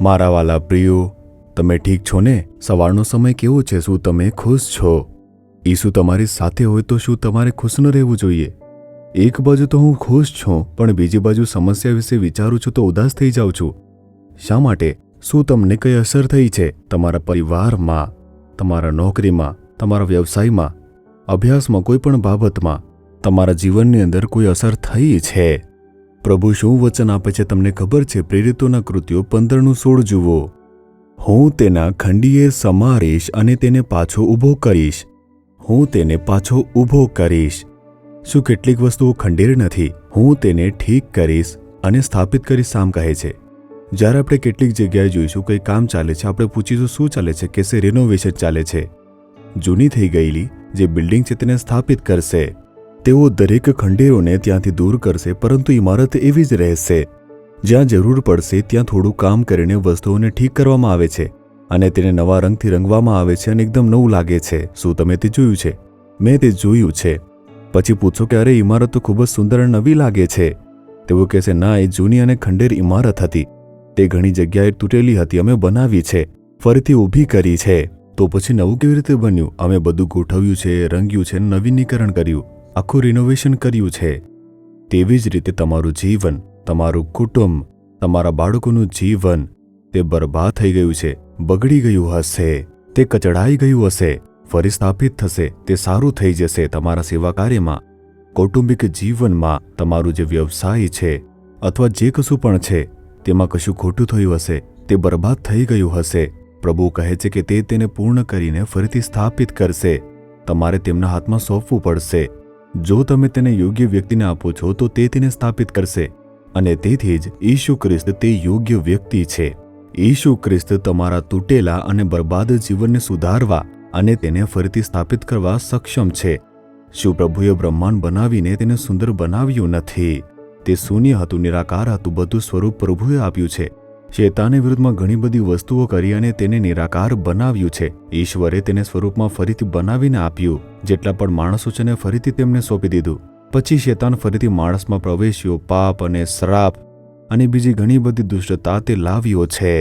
મારા વાલા પ્રિયો, તમે ઠીક છો ને? સવારનો સમય કેવો છે? શું તમે ખુશ છો? ઈસુ તમારી સાથે હોય તો શું તમારે ખુશ ન રહેવું જોઈએ? એક બાજુ તો હું ખુશ છું, પણ બીજી બાજુ સમસ્યા વિશે વિચારું છું તો ઉદાસ થઈ જાઉં છું. શા માટે? શું તમને કઈ અસર થઈ છે? તમારા પરિવારમાં, તમારા નોકરીમાં, તમારા વ્યવસાયમાં, અભ્યાસમાં, કોઈ પણ બાબતમાં તમારા જીવનની અંદર કોઈ અસર થઈ છે? પ્રભુ શું વચન આપે છે તમને ખબર છે? પ્રેરિતોના કૃત્યો 15:16 જુઓ. હું તેના ખંડીએ સમારીશ અને તેને પાછો ઊભો કરીશ. હું તેને પાછો ઊભો કરીશ. શું કેટલીક વસ્તુઓ ખંડેર નથી? હું તેને ઠીક કરીશ અને સ્થાપિત કરીશ આમ કહે છે. જ્યારે આપણે કેટલીક જગ્યાએ જોઈશું કંઈ કામ ચાલે છે, આપણે પૂછીશું શું ચાલે છે? કહેશે રિનોવેશન ચાલે છે. જૂની થઈ ગયેલી જે બિલ્ડિંગ છે તેને સ્થાપિત કરશે. તેઓ દરેક ખંડેરોને ત્યાંથી દૂર કરશે, પરંતુ ઇમારત એવી જ રહેશે. જ્યાં જરૂર પડશે ત્યાં થોડું કામ કરીને વસ્તુઓને ઠીક કરવામાં આવે છે અને તેને નવા રંગથી રંગવામાં આવે છે અને એકદમ નવું લાગે છે. શું તમે તે જોયું છે? મેં તે જોયું છે. પછી પૂછો કે અરે ઇમારત તો ખૂબ જ સુંદર અને નવી લાગે છે. તેઓ કહેશે ના, એ જૂની અને ખંડેર ઇમારત હતી. તે ઘણી જગ્યાએ તૂટેલી હતી, અમે બનાવી છે, ફરીથી ઊભી કરી છે. તો પછી નવું કેવી રીતે બન્યું? અમે બધું ગોઠવ્યું છે, રંગ્યું છે, નવીનીકરણ કર્યું, આખું રિનોવેશન કર્યું છે. તેવી જ રીતે તમારું જીવન, તમારું કુટુંબ, તમારા બાળકોનું જીવન તે બરબાદ થઈ ગયું છે, બગડી ગયું હશે, તે કચડાઈ ગયું હશે, ફરી સ્થાપિત થશે, તે સારું થઈ જશે. તમારા સેવા કાર્યમાં, કૌટુંબિક જીવનમાં, તમારું જે વ્યવસાય છે અથવા જે કશું પણ છે તેમાં કશું ખોટું થયું હશે, તે બરબાદ થઈ ગયું હશે. પ્રભુ કહે છે કે તે તેને પૂર્ણ કરીને ફરીથી સ્થાપિત કરશે. તમારે તેમના હાથમાં સોંપવું પડશે. જો તમે તેને યોગ્ય વ્યક્તિને આપો છો તો તે તેને સ્થાપિત કરશે. અને તેથી જ ઈસુ ખ્રિસ્ત તે યોગ્ય વ્યક્તિ છે. ઈસુ ખ્રિસ્ત તમારા તૂટેલા અને બરબાદ જીવનને સુધારવા અને તેને ફરીથી સ્થાપિત કરવા સક્ષમ છે. શું પ્રભુએ બ્રહ્માંડ બનાવીને તેને સુંદર બનાવ્યું નથી? તે શૂન્ય હતું, નિરાકાર હતું. બધું સ્વરૂપ પ્રભુએ આપ્યું છે. શેતાને વિરુદ્ધમાં ઘણી બધી વસ્તુઓ કરી અને તેને નિરાકાર બનાવ્યું છે. ઈશ્વરે તેને સ્વરૂપમાં ફરીથી બનાવીને આપ્યું. જેટલા પણ માણસો છે ને ફરીથી તેમને સોંપી દીધું. પછી શેતાન ફરીથી માણસમાં પ્રવેશ્યો. પાપ અને શ્રાપ અને બીજી ઘણી બધી દુષ્ટતા તે લાવ્યો છે.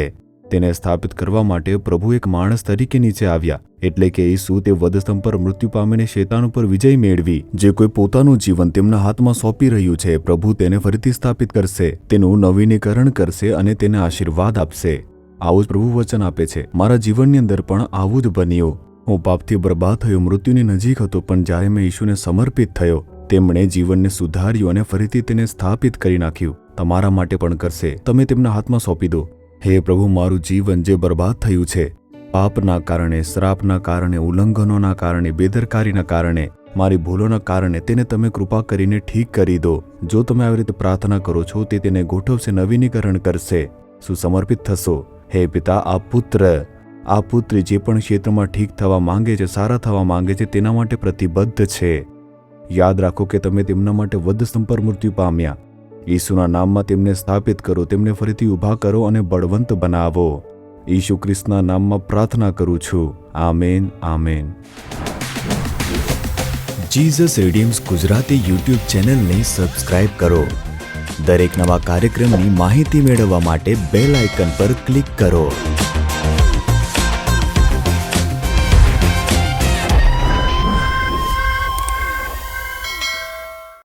તેને સ્થાપિત કરવા માટે પ્રભુ એક માણસ તરીકે નીચે આવ્યા, એટલે કે ઈસુ તે વધસ્તંભ પર મૃત્યુ પામીને શેતાન ઉપર વિજય મેળવી. જે કોઈ પોતાનું જીવન તેમના હાથમાં સોંપી રહ્યું છે, પ્રભુ તેને ફરીથી સ્થાપિત કરશે, તેનું નવીનીકરણ કરશે અને તેને આશીર્વાદ આપશે. આવું જ પ્રભુ વચન આપે છે. મારા જીવનની અંદર પણ આવું જ બન્યું. હું પાપથી બરબાદ થયો, મૃત્યુની નજીક હતો, પણ જ્યારે મેં ઈસુને સમર્પિત થયો, તેમણે જીવનને સુધાર્યું અને ફરીથી તેને સ્થાપિત કરી નાખ્યું. તમારા માટે પણ કરશે. તમે તેમના હાથમાં સોંપી દો. હે પ્રભુ, મારું જીવન જે બરબાદ થયું છે પાપના કારણે, શ્રાપના કારણે, ઉલ્લંઘનોના કારણે, બેદરકારીના કારણે, મારી ભૂલોના કારણે, તેને તમે કૃપા કરીને ઠીક કરી દો. જો તમે આવી રીતે પ્રાર્થના કરો છો તે તેને ગોઠવશે, નવીનીકરણ કરશે. શું સમર્પિત થશો? હે પિતા, આ પુત્રી જે પણ ક્ષેત્રમાં ઠીક થવા માંગે છે, સારા થવા માંગે છે, તેના માટે પ્રતિબદ્ધ છે. યાદ રાખો કે તમે તેમના માટે વધસ્તંભ પર મૃત્યુ પામ્યા. ઈસુના નામમાં તેમને સ્થાપિત કરો, તેમને ફરીથી ઊભા કરો અને બળવંત બનાવો. ઈસુ ખ્રિસ્તના નામમાં પ્રાર્થના કરું છું. Amen, amen. Jesus redeems Gujarati YouTube ચેનલને સબસ્ક્રાઇબ કરો. દરેક નવા કાર્યક્રમની માહિતી મેળવવા માટે બેલ આઇકન પર ક્લિક કરો.